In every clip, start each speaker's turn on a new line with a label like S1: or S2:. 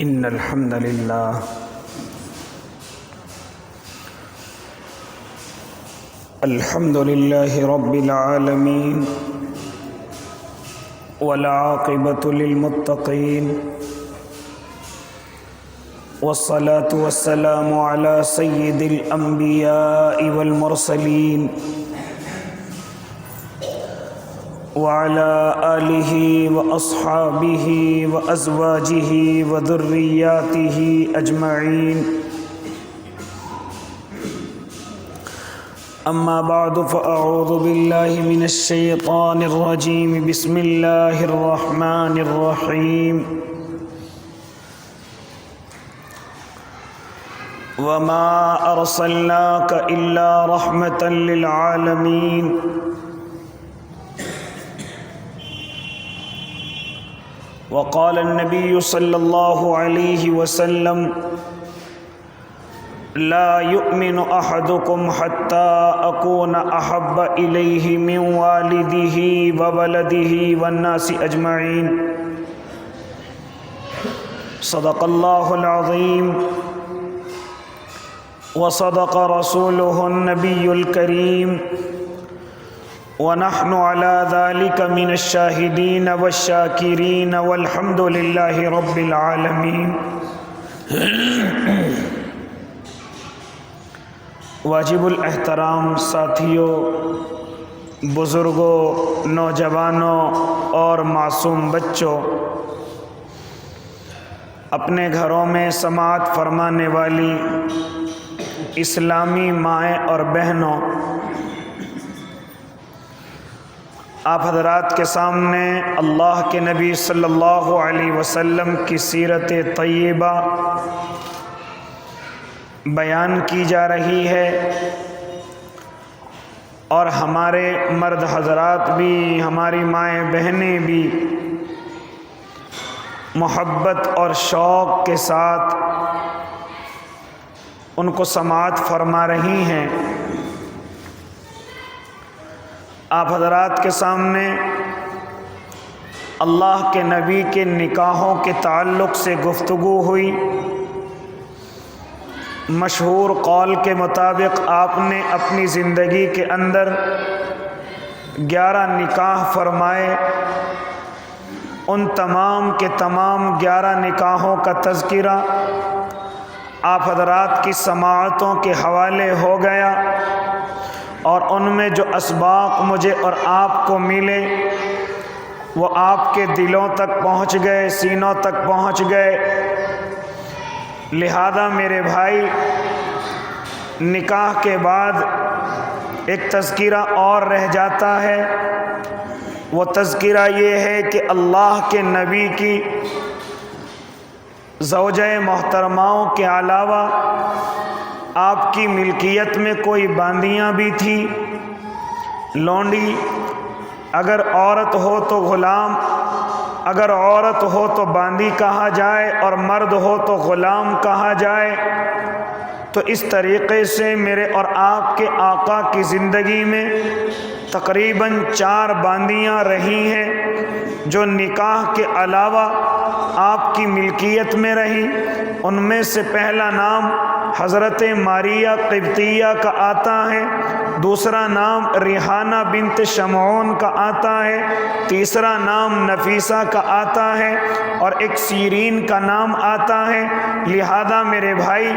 S1: إن الحمد لله رب العالمين والعاقبة للمتقين والصلاة والسلام على سيد الأنبياء والمرسلين وعلى آله وأصحابه وأزواجه وذرياته أجمعين أما بعد فأعوذ بالله من الشيطان الرجيم بسم الله الرحمن الرحيم وما أرسلناك إلا رحمة للعالمين وقال النبي صلى الله عليه وسلم لا يؤمن أحدكم حتى أكون أحب إليه من والده وولده والناس أجمعين صدق الله العظيم وصدق رسوله النبي الكريم ونحن على ذلك من الشاهدين والشاكرين والحمد لله رب العالمين واجب الاحترام ساتھیوں، بزرگوں، نوجوانوں اور معصوم بچوں، اپنے گھروں میں سماعت فرمانے والی اسلامی مائیں اور بہنوں، آپ حضرات کے سامنے اللہ کے نبی صلی اللہ علیہ وسلم کی سیرت طیبہ بیان کی جا رہی ہے، اور ہمارے مرد حضرات بھی، ہماری مائیں بہنیں بھی محبت اور شوق کے ساتھ ان کو سماعت فرما رہی ہیں۔ آپ حضرات کے سامنے اللہ کے نبی کے نکاحوں کے تعلق سے گفتگو ہوئی۔ مشہور قول کے مطابق آپ نے اپنی زندگی کے اندر 11 نکاح فرمائے۔ ان تمام کے تمام 11 نکاحوں کا تذکرہ آپ حضرات کی سماعتوں کے حوالے ہو گیا، اور ان میں جو اسباق مجھے اور آپ کو ملے وہ آپ کے دلوں تک پہنچ گئے، سینوں تک پہنچ گئے۔ لہذا میرے بھائی، نکاح کے بعد ایک تذکرہ اور رہ جاتا ہے۔ وہ تذکرہ یہ ہے کہ اللہ کے نبی کی زوجہ محترماؤں کے علاوہ آپ کی ملکیت میں کوئی باندیاں بھی تھیں۔ لونڈی اگر عورت ہو تو غلام، اگر عورت ہو تو باندی کہا جائے، اور مرد ہو تو غلام کہا جائے۔ تو اس طریقے سے میرے اور آپ کے آقا کی زندگی میں تقریباً 4 باندیاں رہی ہیں جو نکاح کے علاوہ آپ کی ملکیت میں رہیں۔ ان میں سے پہلا نام حضرت ماریہ قبطیہ کا آتا ہے، دوسرا نام ریحانہ بنت شمعون کا آتا ہے، تیسرا نام نفیسہ کا آتا ہے، اور ایک سیرین کا نام آتا ہے۔ لہذا میرے بھائی،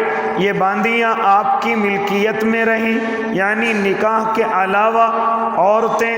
S1: یہ باندیاں آپ کی ملکیت میں رہیں، یعنی نکاح کے علاوہ عورتیں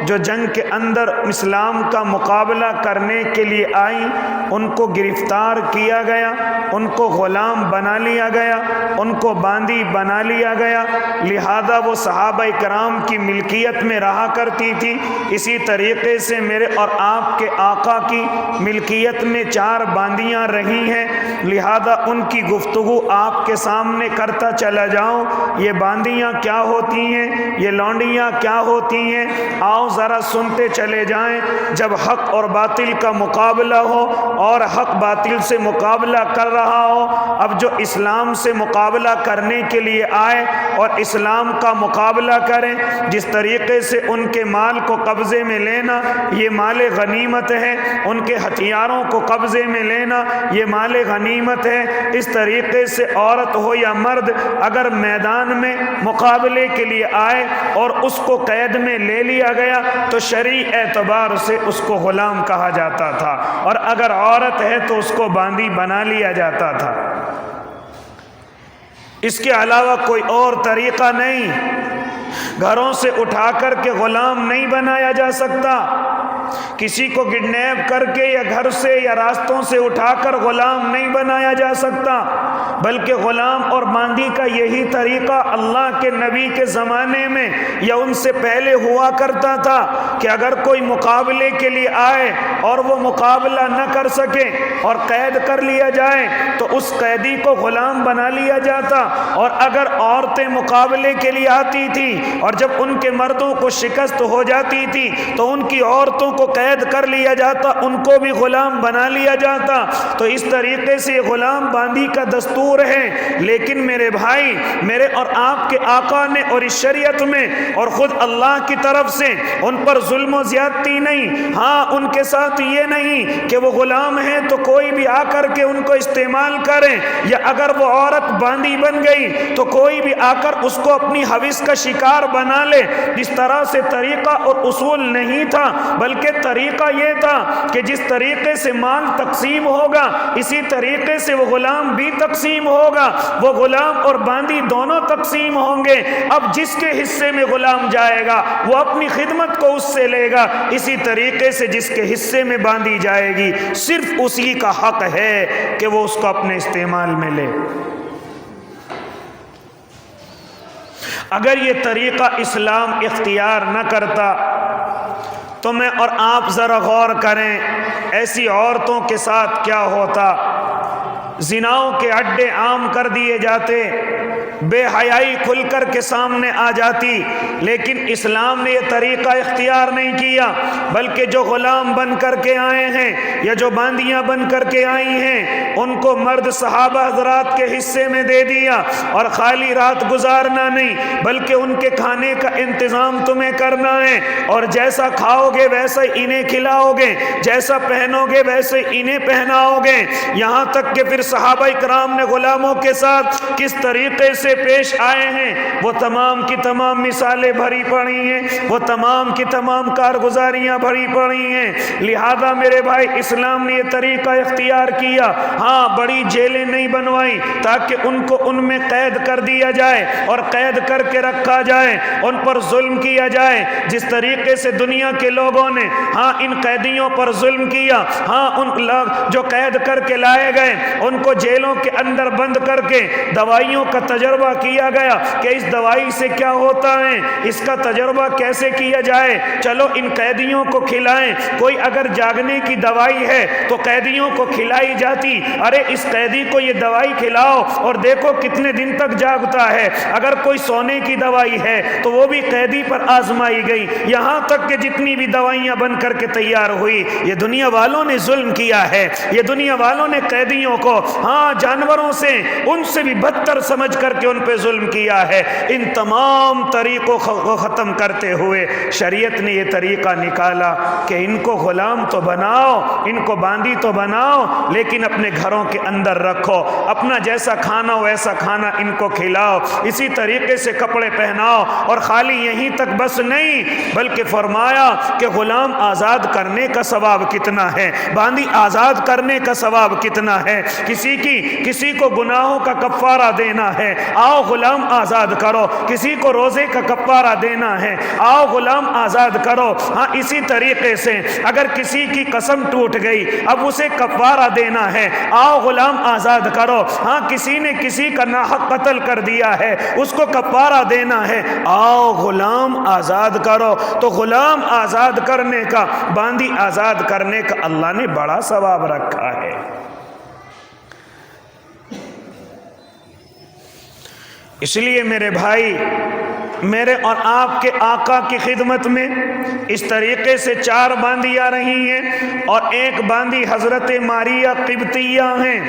S1: جو جنگ کے اندر اسلام کا مقابلہ کرنے کے لیے آئیں، ان کو گرفتار کیا گیا، ان کو غلام بنا لیا گیا، ان کو باندی بنا لیا گیا۔ لہذا وہ صحابہ کرام کی ملکیت میں رہا کرتی تھی۔ اسی طریقے سے میرے اور آپ کے آقا کی ملکیت میں 4 باندیاں رہی ہیں۔ لہذا ان کی گفتگو آپ کے سامنے کرتا چلا جاؤں۔ یہ باندیاں کیا ہوتی ہیں، یہ لونڈیاں کیا ہوتی کی ہیں، آؤ ذرا سنتے چلے جائیں۔ جب حق اور باطل کا مقابلہ ہو اور حق باطل سے مقابلہ کر رہا ہو، اب جو اسلام سے مقابلہ کرنے کے لیے آئے اور اسلام کا مقابلہ کریں، جس طریقے سے ان کے مال کو قبضے میں لینا یہ مال غنیمت ہے، ان کے ہتھیاروں کو قبضے میں لینا یہ مال غنیمت ہے، اس طریقے سے عورت ہو یا مرد اگر میدان میں مقابلے کے لیے آئے اور اس کو قید میں لے لیا گیا تو شرعی اعتبار سے اس کو غلام کہا جاتا تھا، اور اگر عورت ہے تو اس کو باندی بنا لیا جاتا تھا۔ اس کے علاوہ کوئی اور طریقہ نہیں، گھروں سے اٹھا کر کے غلام نہیں بنایا جا سکتا، کسی کو کڈنیپ کر کے یا گھر سے یا راستوں سے اٹھا کر غلام نہیں بنایا جا سکتا، بلکہ غلام اور باندی کا یہی طریقہ اللہ کے نبی کے زمانے میں یا ان سے پہلے ہوا کرتا تھا کہ اگر کوئی مقابلے کے لیے آئے اور وہ مقابلہ نہ کر سکے اور قید کر لیا جائے تو اس قیدی کو غلام بنا لیا جاتا، اور اگر عورتیں مقابلے کے لیے آتی تھیں اور جب ان کے مردوں کو شکست ہو جاتی تھی تو ان کی عورتوں کو قید کر لیا جاتا، ان کو بھی غلام بنا لیا جاتا۔ تو اس طریقے سے غلام باندی کا دستور ہے، لیکن میرے بھائی، میرے اور آپ کے آقا نے اور اس شریعت میں اور خود اللہ کی طرف سے ان پر ظلم و زیادتی نہیں، ہاں ان کے ساتھ یہ نہیں کہ وہ غلام ہیں تو کوئی بھی آ کر کے ان کو استعمال کریں، یا اگر وہ عورت باندی بن گئی تو کوئی بھی آ کر اس کو اپنی حوث کا شکار بنا لے، جس طرح سے طریقہ اور اصول نہیں تھا، بلکہ طریقہ یہ تھا کہ جس طریقے سے مال تقسیم ہوگا اسی طریقے سے وہ غلام بھی تقسیم ہوگا، وہ غلام اور باندی دونوں تقسیم ہوں گے۔ اب جس کے حصے میں غلام جائے گا وہ اپنی خدمت کو اس سے لے گا، اسی طریقے سے جس کے حصے میں باندی جائے گی صرف اسی کا حق ہے کہ وہ اس کو اپنے استعمال میں لے۔ اگر یہ طریقہ اسلام اختیار نہ کرتا تو میں اور آپ ذرا غور کریں ایسی عورتوں کے ساتھ کیا ہوتا۔ زناؤں کے اڈے عام کر دیے جاتے، بے حیائی کھل کر کے سامنے آ جاتی، لیکن اسلام نے یہ طریقہ اختیار نہیں کیا، بلکہ جو غلام بن کر کے آئے ہیں یا جو باندیاں بن کر کے آئی ہیں ان کو مرد صحابہ حضرات کے حصے میں دے دیا، اور خالی رات گزارنا نہیں بلکہ ان کے کھانے کا انتظام تمہیں کرنا ہے، اور جیسا کھاؤ گے ویسا انہیں کھلاؤ گے، جیسا پہنو گے ویسے انہیں پہناؤ گے۔ یہاں تک کہ پھر صحابہ اکرام نے غلاموں کے ساتھ کس طریقے سے پیش آئے ہیں وہ تمام کی تمام مثالیں بھری پڑی ہیں، وہ تمام کی تمام کارگزاریاں بھری پڑی ہیں۔ لہذا میرے بھائی، اسلام نے یہ طریقہ اختیار کیا، ہاں بڑی جیلیں نہیں بنوائی تاکہ ان کو ان میں قید کر دیا جائے اور قید کر کے رکھا جائے، ان پر ظلم کیا جائے، جس طریقے سے دنیا کے لوگوں نے ہاں ان قیدیوں پر ظلم کیا، ہاں ان لوگ جو قید کر کے لائے گئے ان کو جیلوں کے اندر بند کر کے دوائیوں کا تجربہ کیا گیا کہ اس دوائی سے کیا ہوتا ہے، اس کا تجربہ کیسے کیا جائے، چلو ان قیدیوں کو کھلائیں۔ کوئی اگر جاگنے کی دوائی ہے تو قیدیوں کو کھلائی جاتی، ارے اس قیدی کو یہ دوائی کھلاؤ اور دیکھو کتنے دن تک جاگتا ہے۔ اگر کوئی سونے کی دوائی ہے تو وہ بھی قیدی پر آزمائی گئی، یہاں تک کہ جتنی بھی دوائیاں بن کر کے تیار ہوئی یہ دنیا والوں نے ظلم کیا ہے، یہ دنیا والوں نے قیدیوں کو ہاں جانوروں سے ان سے بھی بدتر سمجھ کر کے ان پہ ظلم کیا ہے۔ ان تمام طریقوں کو ختم کرتے ہوئے شریعت نے یہ طریقہ نکالا کہ ان کو غلام تو بناؤ، ان کو باندی تو بناؤ، لیکن اپنے گھروں کے اندر رکھو، اپنا جیسا کھانا ویسا کھانا ان کو کھلاؤ، اسی طریقے سے کپڑے پہناؤ، اور خالی یہیں تک بس نہیں بلکہ فرمایا کہ غلام آزاد کرنے کا ثواب کتنا ہے، باندی آزاد کرنے کا ثواب کتنا ہے۔ کسی کو گناہوں کا کفارہ دینا ہے، آؤ غلام آزاد کرو، کسی کو روزے کا کفارہ دینا ہے، آؤ غلام آزاد کرو۔ ہاں اسی طریقے سے اگر کسی کی قسم ٹوٹ گئی اب اسے کفارہ دینا ہے، آؤ غلام آزاد کرو۔ ہاں کسی نے کسی کا ناحق قتل کر دیا ہے اس کو کفارہ دینا ہے، آؤ غلام آزاد کرو۔ تو غلام آزاد کرنے کا، باندی آزاد کرنے کا اللہ نے بڑا ثواب رکھا ہے۔ اس لیے میرے بھائی میرے اور آپ کے آقا کی خدمت میں اس طریقے سے 4 باندیاں رہی ہیں، اور ایک باندی حضرت ماریہ قبطیہ ہیں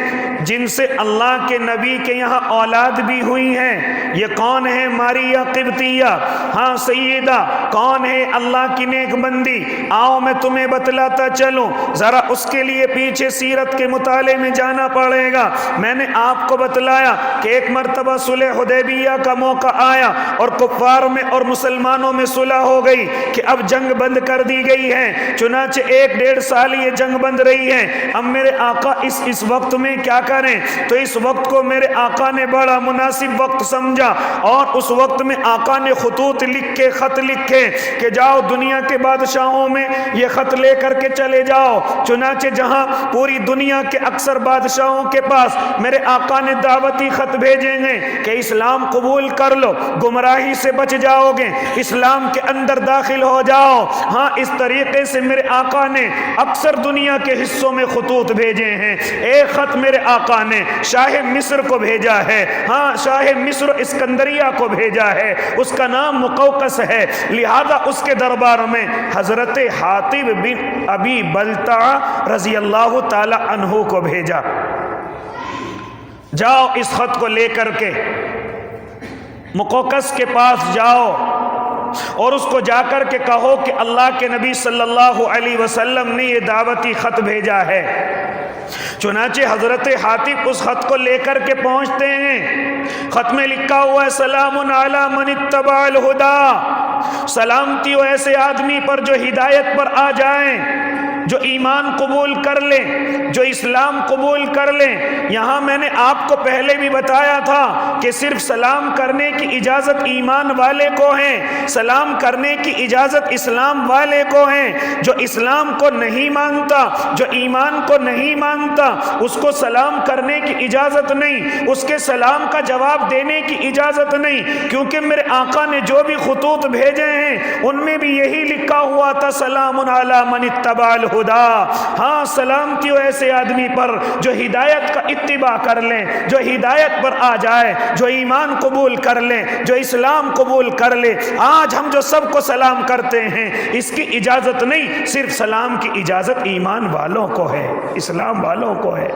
S1: جن سے اللہ کے نبی کے یہاں اولاد بھی ہوئی ہیں۔ یہ کون ہے ماریہ قبطیہ؟ ہاں سیدہ، کون ہے اللہ کی نیک بندی؟ آؤ میں تمہیں بتلاتا چلوں، ذرا اس کے لیے پیچھے سیرت کے مطالعے میں جانا پڑے گا۔ میں نے آپ کو بتلایا کہ ایک مرتبہ صلح حدیبیہ کا موقع آیا اور کفار میں اور مسلمانوں میں صلح ہو گئی کہ اب جنگ بند کر دی گئی ہے۔ چنانچہ 1-1.5 سال یہ جنگ بند رہی ہے۔ اب میرے آقا اس وقت میں کیا کریں؟ تو اس وقت کو میرے آقا نے بڑا مناسب وقت سمجھا، اور اس وقت میں آقا نے خطوط لکھے، خط لکھے کہ جاؤ دنیا کے بادشاہوں میں یہ خط لے کر کے چلے جاؤ۔ چنانچہ جہاں پوری دنیا کے اکثر بادشاہوں کے پاس میرے آقا نے دعوتی خط بھیجیں گے کہ اسلام قبول کر لو، گمراہی سے بچ جاؤ گے، اسلام کے اندر داخل ہو جاؤ۔ ہاں اس طریقے سے میرے آقا نے اکثر دنیا کے حصوں میں خطوط بھیجے ہیں۔ ایک خط میرے آقا نے شاہ مصر کو بھیجا ہے، ہاں شاہ مصر اسکندریہ کو بھیجا ہے، اس کا نام مقوقس ہے، لہذا اس کے دربار میں حضرت حاطب بن ابی بلتع رضی اللہ تعالی عنہ کو بھیجا۔ جاؤ اس خط کو لے کر کے مقوقس کے پاس جاؤ اور اس کو جا کر کے کہو کہ اللہ کے نبی صلی اللہ علیہ وسلم نے یہ دعوتی خط بھیجا ہے۔ چنانچہ حضرت حاطب اس خط کو لے کر کے پہنچتے ہیں۔ خط میں لکھا ہوا ہے سلام علی من اتبع الہدی، سلامتی ہو ایسے آدمی پر جو ہدایت پر آ جائیں، جو ایمان قبول کر لیں، جو اسلام قبول کر لیں۔ یہاں میں نے آپ کو پہلے بھی بتایا تھا کہ صرف سلام کرنے کی اجازت ایمان والے کو ہے، سلام کرنے کی اجازت اسلام والے کو ہے۔ جو اسلام کو نہیں مانتا، جو ایمان کو نہیں مانتا، اس کو سلام کرنے کی اجازت نہیں، اس کے سلام کا جواب دینے کی اجازت نہیں، کیونکہ میرے آقا نے جو بھی خطوط بھیجے ہیں ان میں بھی یہی لکھا ہوا تھا سلام علی من اتبع الہدی، ہاں سلامتی ہو ایسے آدمی پر جو ہدایت کا اتباع کر لیں، جو ہدایت پر آ جائے، جو ایمان قبول کر لیں، جو اسلام قبول کر لے۔ آج ہم جو سب کو سلام کرتے ہیں اس کی اجازت نہیں، صرف سلام کی اجازت ایمان والوں کو ہے، اسلام والوں کو ہے۔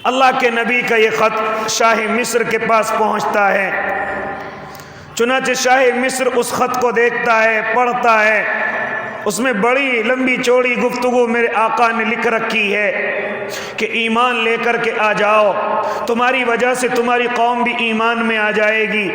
S1: اللہ کے نبی کا یہ خط شاہ مصر کے پاس پہنچتا ہے۔ چنانچہ شاہ مصر اس خط کو دیکھتا ہے، پڑھتا ہے، اس میں بڑی لمبی چوڑی گفتگو میرے آقا نے لکھ رکھی ہے کہ ایمان لے کر کے آ جاؤ، تمہاری وجہ سے تمہاری قوم بھی ایمان میں آ جائے گی،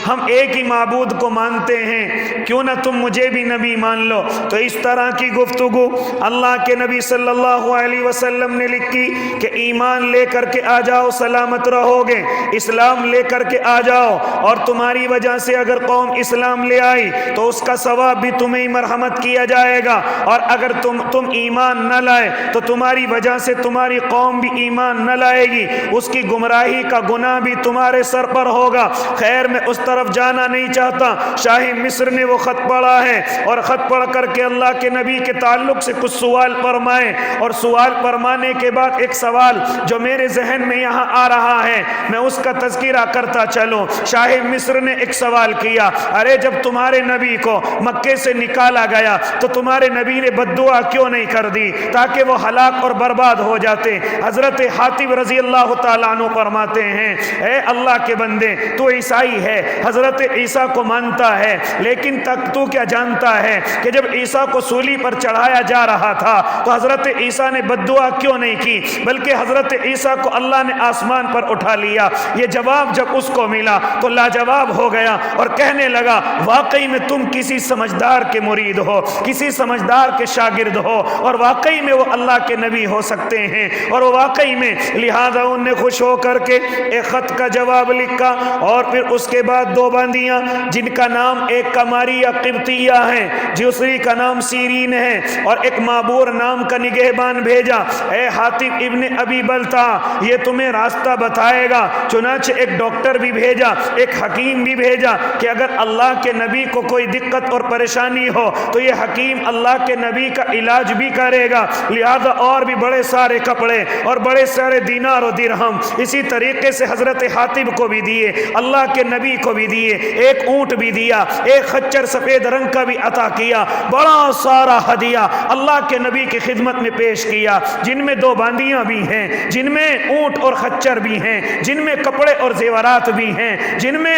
S1: ہم ایک ہی معبود کو مانتے ہیں، کیوں نہ تم مجھے بھی نبی مان لو۔ تو اس طرح کی گفتگو اللہ کے نبی صلی اللہ علیہ وسلم نے لکھی کہ ایمان لے کر کے آ جاؤ سلامت رہو گے، اسلام لے کر کے آ جاؤ، اور تمہاری وجہ سے اگر قوم اسلام لے آئی تو اس کا ثواب بھی تمہیں مرحمت کیا جائے گا، اور اگر تم ایمان نہ لائے تو تمہاری وجہ سے تمہاری قوم بھی ایمان نہ لائے گی، اس کی گمراہی کا گناہ بھی تمہارے سر پر ہوگا۔ خیر میں اس طرف جانا نہیں چاہتا۔ شاہ مصر نے وہ خط پڑھا ہے، اور خط پڑھ کر کے اللہ کے نبی کے تعلق سے کچھ سوال فرمائے، اور سوال فرمانے کے بعد ایک سوال جو میرے ذہن میں یہاں آ رہا ہے میں اس کا تذکرہ کرتا چلوں۔ شاہ مصر نے ایک سوال کیا، ارے جب تمہارے نبی کو مکے سے نکالا گیا تو تمہارے نبی نے بد دعا کیوں نہیں کر دی تاکہ وہ ہلاک اور برباد ہو جاتے؟ حضرت حاطب رضی اللہ تعالیٰ عنہ فرماتے ہیں، اے اللہ کے بندے، تو عیسائی ہے، حضرت عیسیٰ کو مانتا ہے، لیکن تک تو کیا جانتا ہے کہ جب عیسیٰ کو سولی پر چڑھایا جا رہا تھا تو حضرت عیسیٰ نے بد دعا کیوں نہیں کی، بلکہ حضرت عیسیٰ کو اللہ نے آسمان پر اٹھا لیا؟ یہ جواب جب اس کو ملا تو لاجواب ہو گیا اور کہنے لگا، واقعی میں تم کسی سمجھدار کے مرید ہو، کسی سمجھدار کے شاگرد ہو، اور واقعی میں وہ اللہ کے نبی ہو سکتے ہیں، اور وہ واقعی میں، لہذا انہوں نے خوش ہو کر کے ایک خط کا جواب لکھا، اور پھر اس کے بعد 2 باندیاں جن کا نام ایک کا ماریہ قبطیہ ہے، دوسری کا نام سیرین ہے، اور ایک معبور نام کا نگہبان بھیجا، اے حاطب ابن ابی بلتع یہ تمہیں راستہ بتائے گا۔ چنانچہ ایک ڈاکٹر بھی بھیجا، ایک حکیم بھی بھیجا کہ اگر اللہ کے نبی کو کوئی دقت اور پریشانی ہو تو یہ حکیم اللہ کے نبی کا علاج بھی کرے گا، لہذا اور بھی بڑے سارے کپڑے اور بڑے سارے دینار و درہم اسی طریقے سے حضرت حاتب کو بھی دیے، اللہ کے نبی کو بھی دیے، ایک اونٹ بھی دیا، ایک خچر سفید رنگ کا بھی عطا کیا، بڑا سارا ہدیہ اللہ کے نبی کی خدمت میں پیش کیا، جن میں 2 باندیاں بھی ہیں، جن میں اونٹ اور خچر بھی ہیں، جن میں کپڑے اور زیورات بھی ہیں، جن میں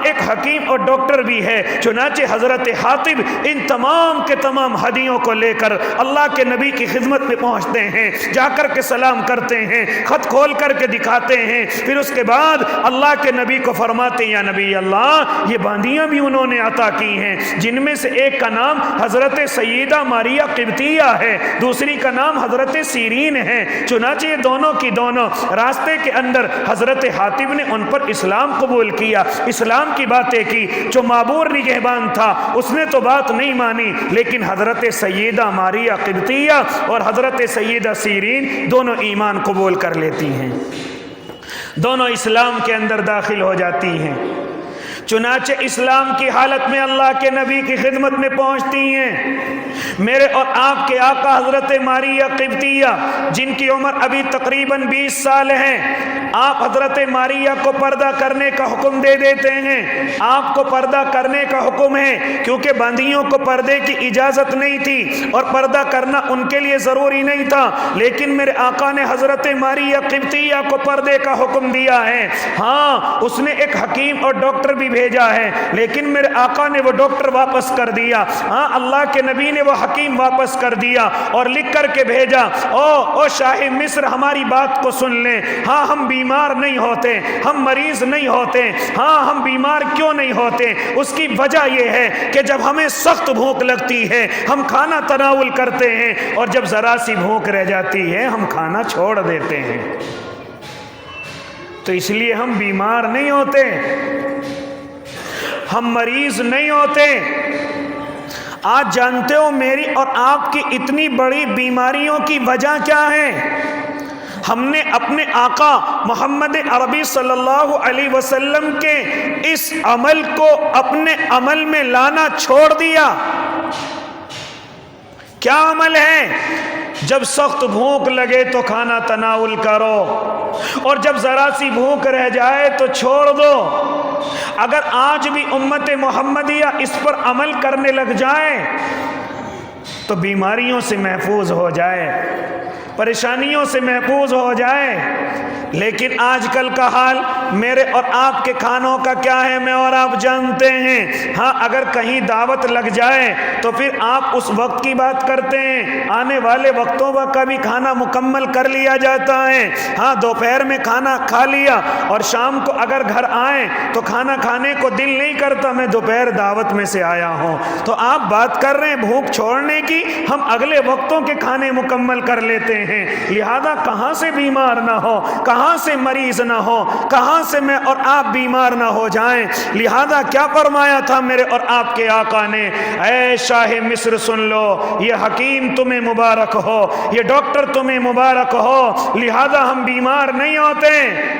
S1: ایک حکیم اور ڈاکٹر بھی ہے۔ چنانچہ حضرت حاتب ان تمام کے تمام ہدیوں کو لے کر اللہ کے نبی کی خدمت میں پہنچتے ہیں، جا کر کے سلام کرتے ہیں، خط کھول کر کے دکھاتے ہیں، پھر اس کے بعد اللہ کے نبی کو فرماتے ہیں یا نبی اللہ یہ باندیاں بھی انہوں نے عطا کی ہیں، جن میں سے ایک کا نام حضرت سیدہ ماریہ قبطیہ ہے، دوسری کا نام حضرت سیرین ہے۔ چنانچہ یہ دونوں کی دونوں راستے کے اندر حضرت حاتب نے ان پر اسلام قبول کیا، اسلام کی باتیں کی۔ جو معبور نگہبان تھا اس نے تو بات نہیں مانی، لیکن حضرت سیدہ ماریہ قبطیہ اور حضرت سیدہ سیرین دونوں ایمان قبول کر لیتی ہیں، دونوں اسلام کے اندر داخل ہو جاتی ہیں۔ چنانچہ اسلام کی حالت میں اللہ کے نبی کی خدمت میں پہنچتی ہیں۔ میرے اور آپ کے آقا حضرت ماریہ قبطیہ جن کی عمر ابھی تقریباً 20 سال ہے، آپ حضرت ماریہ کو پردہ کرنے کا حکم دے دیتے ہیں۔ آپ کو پردہ کرنے کا حکم ہے کیونکہ باندیوں کو پردے کی اجازت نہیں تھی اور پردہ کرنا ان کے لیے ضروری نہیں تھا، لیکن میرے آقا نے حضرت ماریہ قبطیہ کو پردے کا حکم دیا ہے۔ ہاں اس نے ایک حکیم اور ڈاکٹر بھی بھیجا ہے، لیکن میرے آقا نے وہ ڈاکٹر واپس کر دیا، ہاں اللہ کے نبی نے وہ حکیم واپس کر دیا اور لکھ کر کے بھیجا، او شاہ مصر ہماری بات کو سن لیں، ہاں ہم بیمار نہیں ہوتے، ہم مریض نہیں ہوتے۔ ہاں ہم بیمار کیوں نہیں ہوتے؟ اس کی وجہ یہ ہے کہ جب ہمیں سخت بھوک لگتی ہے ہم کھانا تناول کرتے ہیں، اور جب ذرا سی بھوک رہ جاتی ہے ہم کھانا چھوڑ دیتے ہیں، تو اس لیے ہم بیمار نہیں ہوتے، ہم مریض نہیں ہوتے۔ آج جانتے ہو میری اور آپ کی اتنی بڑی بیماریوں کی وجہ کیا ہے؟ ہم نے اپنے آقا محمد عربی صلی اللہ علیہ وسلم کے اس عمل کو اپنے عمل میں لانا چھوڑ دیا۔ کیا عمل ہے؟ جب سخت بھوک لگے تو کھانا تناول کرو، اور جب ذرا سی بھوک رہ جائے تو چھوڑ دو۔ اگر آج بھی امت محمدیہ اس پر عمل کرنے لگ جائے تو بیماریوں سے محفوظ ہو جائے، پریشانیوں سے محفوظ ہو جائے۔ لیکن آج کل کا حال میرے اور آپ کے کھانوں کا کیا ہے میں اور آپ جانتے ہیں۔ ہاں اگر کہیں دعوت لگ جائے تو پھر آپ اس وقت کی بات کرتے ہیں، آنے والے وقتوں کا بھی کھانا مکمل کر لیا جاتا ہے۔ ہاں دوپہر میں کھانا کھا لیا اور شام کو اگر گھر آئیں تو کھانا کھانے کو دل نہیں کرتا، میں دوپہر دعوت میں سے آیا ہوں۔ تو آپ بات کر رہے ہیں بھوک چھوڑنے کی، ہم اگلے وقتوں کے کھانے مکمل کر لیتے ہیں۔ لہذا کہاں سے بیمار نہ ہو، کہاں سے مریض نہ ہو، کہاں سے میں اور آپ بیمار نہ ہو جائیں۔ لہذا کیا فرمایا تھا میرے اور آپ کے آقا نے؟ اے شاہ مصر سن لو، یہ حکیم تمہیں مبارک ہو، یہ ڈاکٹر تمہیں مبارک ہو۔ لہذا ہم بیمار نہیں ہوتے،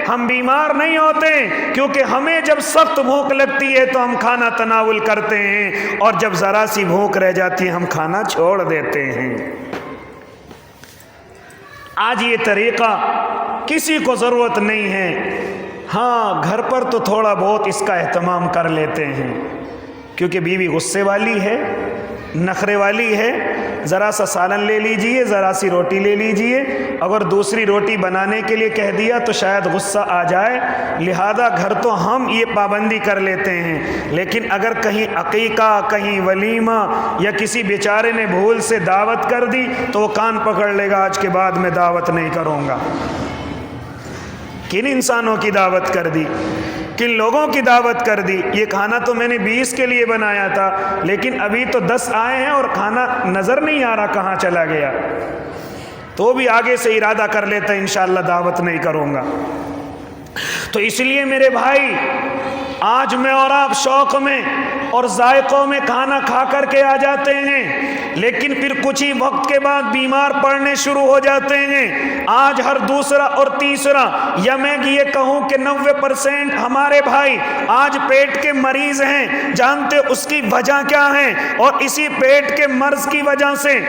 S1: ہم بیمار نہیں ہوتے، کیونکہ ہمیں جب سخت بھوک لگتی ہے تو ہم کھانا تناول کرتے ہیں، اور جب ذرا سی بھوک رہ جاتی ہے ہم کھانا چھوڑ دیتے ہیں۔ آج یہ طریقہ کسی کو ضرورت نہیں ہے۔ ہاں گھر پر تو تھوڑا بہت اس کا اہتمام کر لیتے ہیں، کیونکہ بیوی غصے والی ہے، نخرے والی ہے، ذرا سا سالن لے لیجئے، ذرا سی روٹی لے لیجئے، اگر دوسری روٹی بنانے کے لیے کہہ دیا تو شاید غصہ آ جائے، لہذا گھر تو ہم یہ پابندی کر لیتے ہیں۔ لیکن اگر کہیں عقیقہ، کہیں ولیمہ یا کسی بیچارے نے بھول سے دعوت کر دی تو وہ کان پکڑ لے گا، آج کے بعد میں دعوت نہیں کروں گا۔ کن انسانوں کی دعوت کر دی، کن لوگوں کی دعوت کر دی؟ یہ کھانا تو میں نے 20 کے لیے بنایا تھا، لیکن ابھی تو 10 آئے ہیں اور کھانا نظر نہیں آ رہا کہاں چلا گیا، تو بھی آگے سے ارادہ کر لیتا انشاءاللہ دعوت نہیں کروں گا۔ تو اس لیے میرے بھائی آج میں اور آپ شوق میں اور ذائقوں میں کھانا کھا کر کے آ جاتے ہیں، لیکن پھر کچھ ہی وقت کے بعد بیمار پڑنے شروع ہو جاتے ہیں۔ آج ہر دوسرا اور تیسرا، یا میں یہ کہوں کہ 90% ہمارے بھائی آج پیٹ کے مریض ہیں۔ جانتے اس کی وجہ کیا ہے؟ اور اسی پیٹ کے مرض کی وجہ سے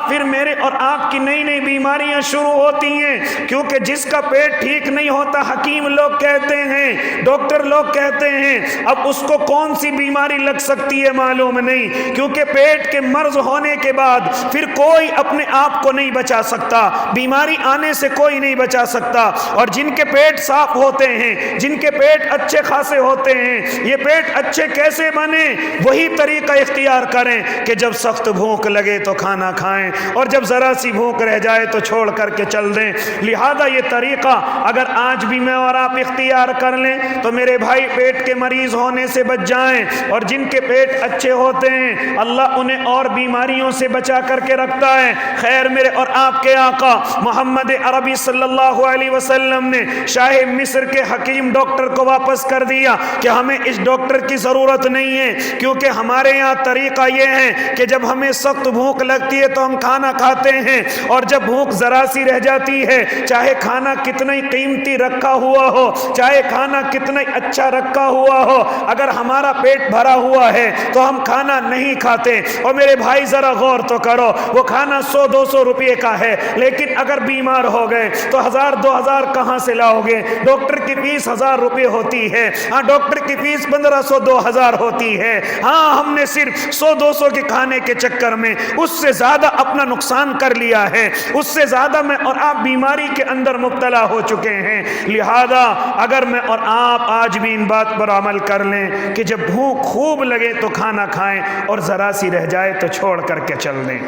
S1: پھر میرے اور آپ کی نئی نئی بیماریاں شروع ہوتی ہیں، کیونکہ جس کا پیٹ ٹھیک نہیں ہوتا، حکیم لوگ کہتے ہیں، ڈاکٹر لوگ کہتے ہیں، اب اس کو کون سی بیماری لگ سکتی ہے معلوم نہیں، کیونکہ پیٹ کے مرض ہونے کے بعد پھر کوئی اپنے آپ کو نہیں بچا سکتا، بیماری آنے سے کوئی نہیں بچا سکتا۔ اور جن کے پیٹ صاف ہوتے ہیں، جن کے پیٹ اچھے خاصے ہوتے ہیں، یہ پیٹ اچھے کیسے بنے؟ وہی طریقہ اختیار کریں کہ جب سخت بھوک لگے تو کھانا کھائیں، اور جب ذرا سی بھوک رہ جائے تو چھوڑ کر کے چل دیں۔ لہذا یہ طریقہ اگر آج بھی میں اور آپ اختیار کر لیں تو میرے بھائی پیٹ کے مریض ہونے سے بچ جائیں، اور جن کے پیٹ اچھے ہوتے ہیں اللہ انہیں اور بیماریوں سے بچا کر کے رکھتا ہے۔ خیر میرے اور آپ کے آقا محمد عربی صلی اللہ علیہ وسلم نے شاہ مصر کے حکیم ڈاکٹر کو واپس کر دیا کہ ہمیں اس ڈاکٹر کی ضرورت نہیں ہے، کیونکہ ہمارے یہاں طریقہ یہ ہے کہ جب ہمیں سخت بھوک لگتی ہے تو ہم کھانا کھاتے ہیں، اور جب بھوک ذرا سی رہ جاتی ہے، چاہے کھانا کتنا ہی قیمتی رکھا ہوا ہو، چاہے کھانا کتنا ہی اچھا رکھا ہوا ہو، اگر ہمارا پیٹ بھرا ہوا ہے تو ہم کھانا نہیں کھاتے۔ اور میرے بھائی ذرا غور تو کرو، وہ کھانا 100-200 روپے کا ہے، لیکن اگر بیمار ہو گئے تو 1000-2000 کہاں سے لاؤ گے؟ ڈاکٹر کی فیس 1000 روپے ہوتی ہے، ڈاکٹر کی فیس 1500-2000 ہوتی ہے۔ ہم نے صرف 100-200 کے کھانے کے چکر میں اس سے زیادہ اپنا نقصان کر لیا ہے، اس سے زیادہ میں اور آپ بیماری کے اندر مبتلا ہو چکے ہیں۔ لہذا اگر میں اور آپ آج بھی ان بات پر عمل کر لیں کہ جب بھوک خوب لگے تو کھانا کھائیں، اور ذرا سی رہ جائے تو چھوڑ کر کے چل دیں،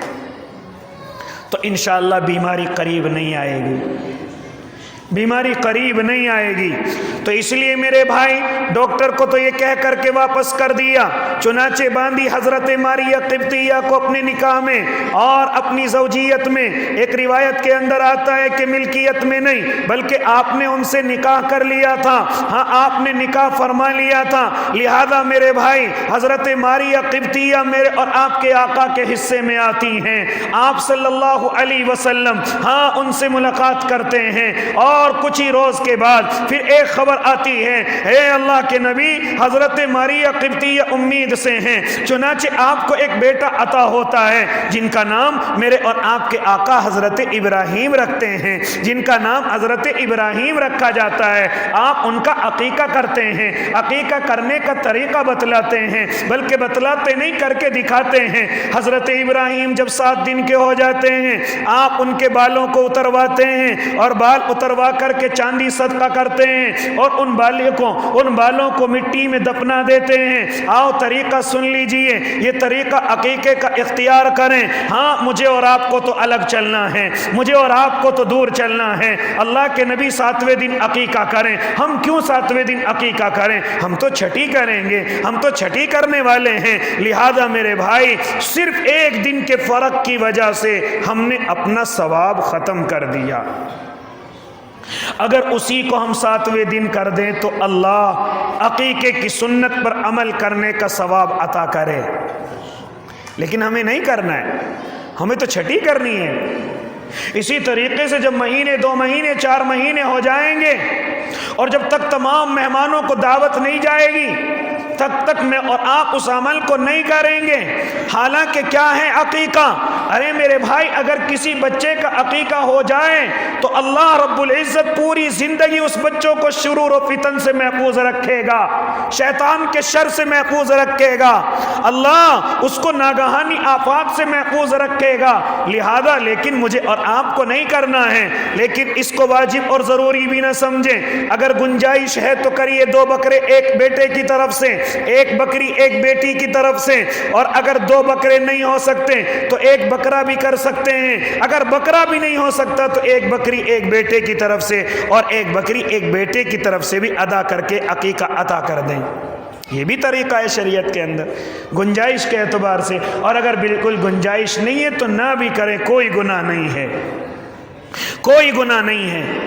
S1: تو انشاءاللہ بیماری قریب نہیں آئے گی، بیماری قریب نہیں آئے گی۔ تو اس لیے میرے بھائی ڈاکٹر کو تو یہ کہہ کر کے واپس کر دیا، چنانچہ باندھی حضرت ماریہ قبطیہ کو اپنے نکاح میں اور اپنی زوجیت میں۔ ایک روایت کے اندر آتا ہے کہ ملکیت میں نہیں بلکہ آپ نے ان سے نکاح کر لیا تھا، آپ نے نکاح فرما لیا تھا۔ لہذا میرے بھائی حضرت ماریہ قبطیہ میرے اور آپ کے آقا کے حصے میں آتی ہیں، آپ صلی اللہ علیہ وسلم ان سے ملاقات کرتے ہیں، اور کچھ ہی روز کے بعد پھر ایک خبر آتی ہے، اے اللہ کے نبی حضرت ماریہ قبطیہ امید سے ہیں، چنانچہ آپ کو ایک بیٹا عطا ہوتا ہے جن کا نام میرے اور آپ کے آقا حضرت ابراہیم رکھتے ہیں، جن کا نام حضرت ابراہیم رکھا جاتا ہے۔ آپ ان کا عقیقہ کرتے ہیں، عقیقہ کرنے کا طریقہ بتلاتے ہیں، بلکہ بتلاتے نہیں کر کے دکھاتے ہیں۔ حضرت ابراہیم جب 7 دن کے ہو جاتے ہیں آپ ان کے بالوں کو اترواتے ہیں، اور بال اتروا کر کے چاندی صدقہ کرتے ہیں، اور ان بالوں کو مٹی میں دفنا دیتے ہیں۔ آؤ طریقہ سن لیجئے، یہ طریقہ عقیقے کا اختیار کریں۔ مجھے اور آپ کو تو الگ چلنا ہے، مجھے اور آپ کو تو دور چلنا ہے۔ اللہ کے نبی 7ویں دن عقیقہ کریں، ہم کیوں 7ویں دن عقیقہ کریں؟ ہم تو چھٹی کریں گے، ہم تو چھٹی کرنے والے ہیں۔ لہذا میرے بھائی صرف 1 دن کے فرق کی وجہ سے ہم نے اپنا ثواب ختم کر دیا۔ اگر اسی کو ہم 7ویں دن کر دیں تو اللہ عقیقے کی سنت پر عمل کرنے کا ثواب عطا کرے، لیکن ہمیں نہیں کرنا ہے، ہمیں تو چھٹی کرنی ہے۔ اسی طریقے سے جب مہینے 2 مہینے 4 مہینے ہو جائیں گے اور جب تک تمام مہمانوں کو دعوت نہیں جائے گی تب تک میں اور آپ اس عمل کو نہیں کریں گے۔ حالانکہ کیا ہے عقیقہ؟ ارے میرے بھائی اگر کسی بچے کا عقیقہ ہو جائے تو اللہ رب العزت پوری زندگی اس بچوں کو شرور و فتن سے محفوظ رکھے گا، شیطان کے شر سے محفوظ رکھے گا، اللہ اس کو ناگہانی آفات سے محفوظ رکھے گا۔ لہذا لیکن مجھے اور آپ کو نہیں کرنا ہے، لیکن اس کو واجب اور ضروری بھی نہ سمجھیں۔ اگر گنجائش ہے تو کریے 2 بکرے ایک بیٹے کی طرف سے، 1 بکری ایک بیٹی کی طرف سے، اور اگر 2 بکرے نہیں ہو سکتے تو 1 بکرا بھی کر سکتے ہیں۔ اگر بکرا بھی نہیں ہو سکتا تو 1 بکری ایک بیٹے کی طرف سے اور 1 بکری ایک بیٹے کی طرف سے بھی ادا کر کے عقیقہ عطا کر دیں۔ یہ بھی طریقہ ہے شریعت کے اندر گنجائش کے اعتبار سے، اور اگر بالکل گنجائش نہیں ہے تو نہ بھی کریں، کوئی گناہ نہیں ہے، کوئی گناہ نہیں ہے۔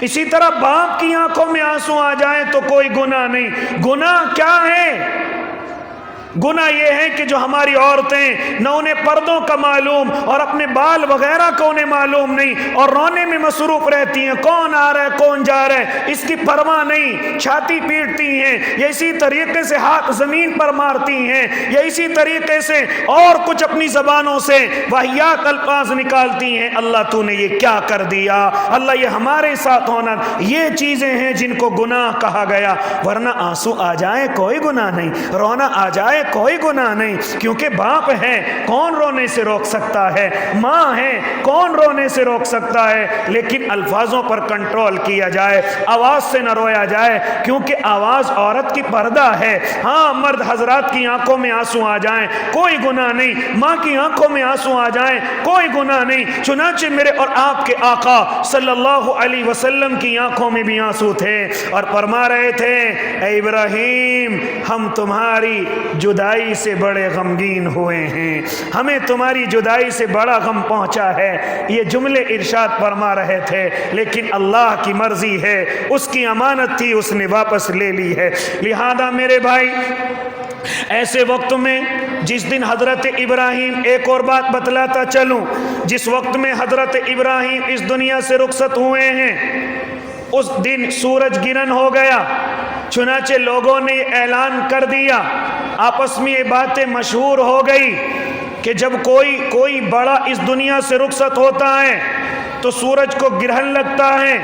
S1: اسی طرح باپ کی آنکھوں میں آنسو آ جائیں تو کوئی گناہ نہیں۔ گناہ کیا ہے؟ گناہ یہ ہے کہ جو ہماری عورتیں نہ انہیں پردوں کا معلوم اور اپنے بال وغیرہ کو انہیں معلوم نہیں اور رونے میں مصروف رہتی ہیں، کون آ رہا ہے کون جا رہا ہے اس کی پرواہ نہیں، چھاتی پیٹتی ہیں یا اسی طریقے سے ہاتھ زمین پر مارتی ہیں یا اسی طریقے سے اور کچھ اپنی زبانوں سے واہیات الفاظ نکالتی ہیں۔ اللہ تو نے یہ کیا کر دیا؟ اللہ یہ ہمارے ساتھ ہونا، یہ چیزیں ہیں جن کو گناہ کہا گیا۔ ورنہ آنسو آ جائے کوئی گناہ نہیں، رونا آ جائے کوئی گناہ نہیں، کیونکہ باپ ہے کون رونے سے روک سکتا ہے، ماں ہے کون رونے سے روک سکتا ہے، لیکن الفاظوں پر کنٹرول کیا جائے، آواز سے نہ رویا جائے، کیونکہ آواز عورت کی پردہ ہے۔ ہاں مرد حضرات کی آنکھوں میں آنسو آ جائیں کوئی گناہ نہیں، ماں کی آنکھوں میں آنسو آ جائیں کوئی گناہ نہیں۔ چنانچہ میرے اور آپ کے آقا صلی اللہ علیہ وسلم کی آنکھوں میں بھی آنسو تھے اور فرما رہے تھے اے ابراہیم ہم تمہاری جدائی سے بڑے غمگین ہوئے ہیں، ہمیں تمہاری جدائی سے بڑا غم پہنچا ہے۔ یہ جملے ارشاد فرما رہے تھے، لیکن اللہ کی مرضی ہے، اس کی امانت تھی، اس نے واپس لے لی ہے۔ لہذا میرے بھائی ایسے وقت میں جس دن حضرت ابراہیم، ایک اور بات بتلاتا چلوں، جس وقت میں حضرت ابراہیم اس دنیا سے رخصت ہوئے ہیں اس دن سورج گرہن ہو گیا۔ چنانچہ لوگوں نے یہ اعلان کر دیا، آپس میں یہ باتیں مشہور ہو گئی کہ جب کوئی بڑا اس دنیا سے رخصت ہوتا ہے تو سورج کو گرہن لگتا ہے،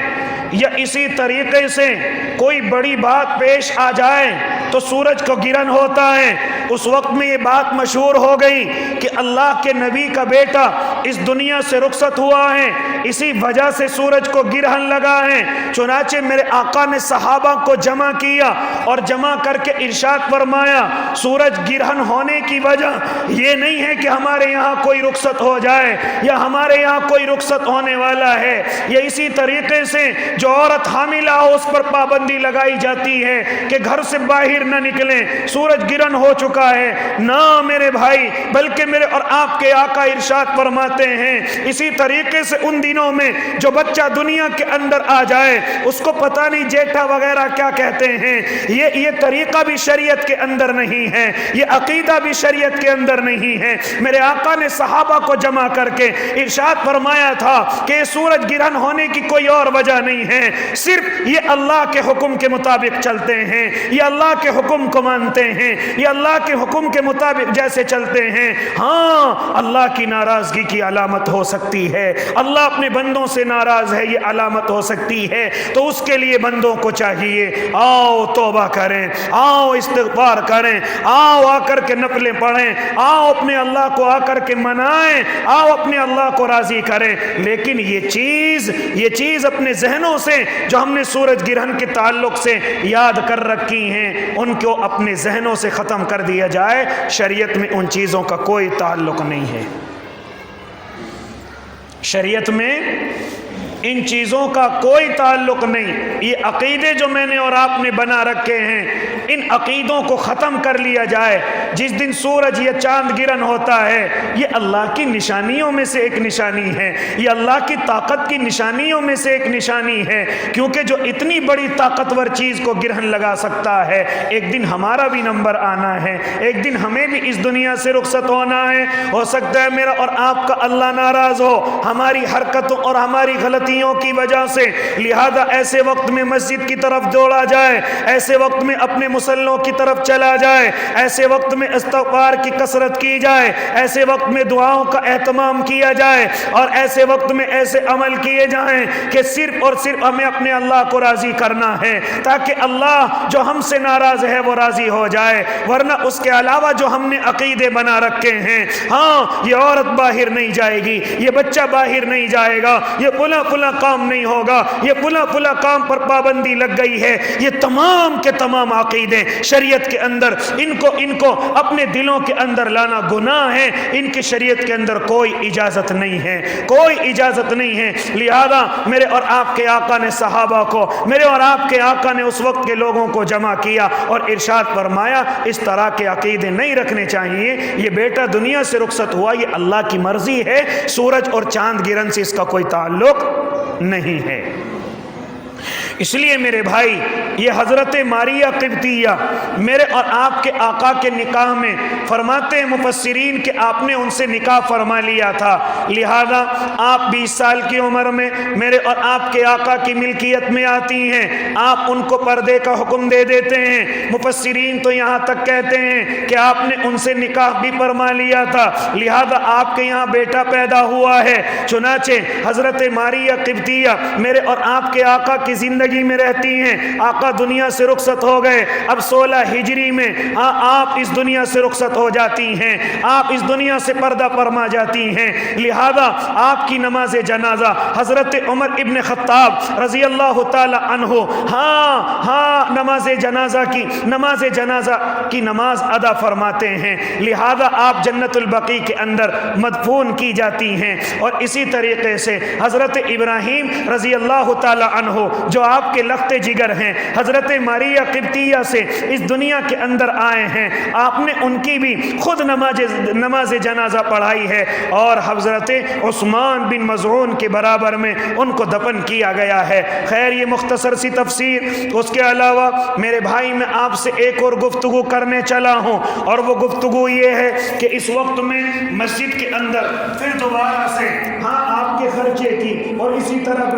S1: یا اسی طریقے سے کوئی بڑی بات پیش آ جائے تو سورج کو گرہن ہوتا ہے۔ اس وقت میں یہ بات مشہور ہو گئی کہ اللہ کے نبی کا بیٹا اس دنیا سے رخصت ہوا ہے، اسی وجہ سے سورج کو گرہن لگا ہے۔ چنانچہ میرے آقا نے صحابہ کو جمع کیا اور جمع کر کے ارشاد فرمایا سورج گرہن ہونے کی وجہ یہ نہیں ہے کہ ہمارے یہاں کوئی رخصت ہو جائے یا ہمارے یہاں کوئی رخصت ہونے والا ہے، یا اسی طریقے سے جو عورت حاملہ ہو اس پر پابندی لگائی جاتی ہے کہ گھر سے باہر نہ نکلیں، سورج گرہن ہو چکا ہے۔ نہ میرے بھائی، بلکہ میرے اور آپ کے آقا ارشاد فرماتے ہیں اسی طریقے سے ان دنوں میں جو بچہ دنیا کے اندر آ جائے اس کو پتہ نہیں جیٹھا وغیرہ کیا کہتے ہیں، یہ طریقہ بھی شریعت کے اندر نہیں ہے، یہ عقیدہ بھی شریعت کے اندر نہیں ہے۔ میرے آقا نے صحابہ کو جمع کر کے ارشاد فرمایا تھا کہ سورج گرہن ہونے کی کوئی اور وجہ نہیں ہے، صرف یہ اللہ کے حکم کے مطابق چلتے ہیں، یہ اللہ کے حکم کو مانتے ہیں، یہ اللہ کے حکم کے مطابق جیسے چلتے ہیں۔ ہاں اللہ کی ناراضگی کی علامت ہو سکتی ہے، اللہ اپنے بندوں سے ناراض ہے، یہ علامت ہو سکتی ہے، تو اس کے لیے بندوں کو چاہیے آؤ توبہ کریں، آؤ استغفار کریں، آؤ آ کر کے نفلیں پڑھیں، آؤ اپنے اللہ کو آ کر کے منائیں، آؤ اپنے اللہ کو راضی کریں۔ لیکن یہ چیز اپنے ذہنوں سے جو ہم نے سورج گرہن کے تعلق سے یاد کر رکھی ہیں ان کو اپنے ذہنوں سے ختم کر دیا جائے۔ شریعت میں ان چیزوں کا کوئی تعلق نہیں ہے، شریعت میں ان چیزوں کا کوئی تعلق نہیں۔ یہ عقیدے جو میں نے اور آپ نے بنا رکھے ہیں ان عقیدوں کو ختم کر لیا جائے۔ جس دن سورج یا چاند گرہن ہوتا ہے یہ اللہ کی نشانیوں میں سے ایک نشانی ہے، یہ اللہ کی طاقت کی نشانیوں میں سے ایک نشانی ہے، کیونکہ جو اتنی بڑی طاقتور چیز کو گرہن لگا سکتا ہے ایک دن ہمارا بھی نمبر آنا ہے، ایک دن ہمیں بھی اس دنیا سے رخصت ہونا ہے۔ ہو سکتا ہے میرا اور آپ کا اللہ ناراض ہو ہماری حرکتوں اور ہماری غلطیوں کی وجہ سے، لہذا ایسے وقت میں مسجد کی طرف دوڑا جائے، ایسے وقت میں اپنے مسلوں کی طرف چلا جائے، ایسے وقت میں استغفار کی کثرت کی جائے، ایسے وقت میں دعاؤں کا اہتمام کیا جائے، اور ایسے وقت میں ایسے عمل کیے جائیں کہ صرف اور صرف ہمیں اپنے اللہ کو راضی کرنا ہے، تاکہ اللہ جو ہم سے ناراض ہے وہ راضی ہو جائے۔ ورنہ اس کے علاوہ جو ہم نے عقیدے بنا رکھے ہیں، ہاں یہ عورت باہر نہیں جائے گی، یہ بچہ باہر نہیں جائے گا، یہ پلا کام نہیں ہوگا، یہ پلا کام پر پابندی لگ گئی ہے، یہ تمام کے تمام عقیدے شریعت کے اندر ان کو اپنے دلوں کے اندر لانا گناہ ہے، ان کی شریعت کے اندر کوئی اجازت نہیں ہے، کوئی اجازت نہیں ہے۔ لہذا میرے اور آپ کے آقا نے صحابہ کو، میرے اور آپ کے آقا نے اس وقت کے لوگوں کو جمع کیا اور ارشاد فرمایا اس طرح کے عقیدے نہیں رکھنے چاہیے، یہ بیٹا دنیا سے رخصت ہوا یہ اللہ کی مرضی ہے، سورج اور چاند گرہن سے اس کا کوئی تعلق نہیں ہے۔ اس لیے میرے بھائی یہ حضرت ماریہ قبطیہ میرے اور آپ کے آقا کے نکاح میں فرماتے ہیں مفسرین کہ آپ نے ان سے نکاح فرما لیا تھا، لہذا آپ 20 سال کی عمر میں میرے اور آپ کے آقا کی ملکیت میں آتی ہیں، آپ ان کو پردے کا حکم دے دیتے ہیں۔ مفسرین تو یہاں تک کہتے ہیں کہ آپ نے ان سے نکاح بھی فرما لیا تھا، لہذا آپ کے یہاں بیٹا پیدا ہوا ہے۔ چنانچہ حضرت ماریہ قبطیہ میرے اور آپ کے آقا کی زندگی میں رہتی ہیں، آقا دنیا سے رخصت ہو گئے، اب 16 ہجری میں آپ اس دنیا سے رخصت ہو جاتی ہیں، آپ اس دنیا سے پردہ فرما جاتی ہیں، لہذا آپ کی نماز جنازہ حضرت عمر ابن خطاب رضی اللہ تعالی عنہ نماز جنازہ کی نماز ادا فرماتے ہیں، لہذا آپ جنت البقیع کے اندر مدفون کی جاتی ہیں۔ اور اسی طریقے سے حضرت ابراہیم رضی اللہ تعالی عنہ جو آپ کے لخت جگر ہیں، حضرت ماریہ قبطیہ سے اس دنیا کے اندر آئے ہیں، آپ نے ان کی بھی خود نماز جنازہ پڑھائی ہے، اور حضرت عثمان بن مظعون کے برابر میں ان کو دفن کیا گیا ہے۔ خیر یہ مختصر سی تفسیر، اس کے علاوہ میرے بھائی میں آپ سے ایک اور گفتگو کرنے چلا ہوں، اور وہ گفتگو یہ ہے کہ اس وقت میں مسجد کے اندر پھر دوبارہ سے آپ کے خرچے کی اور اسی طرح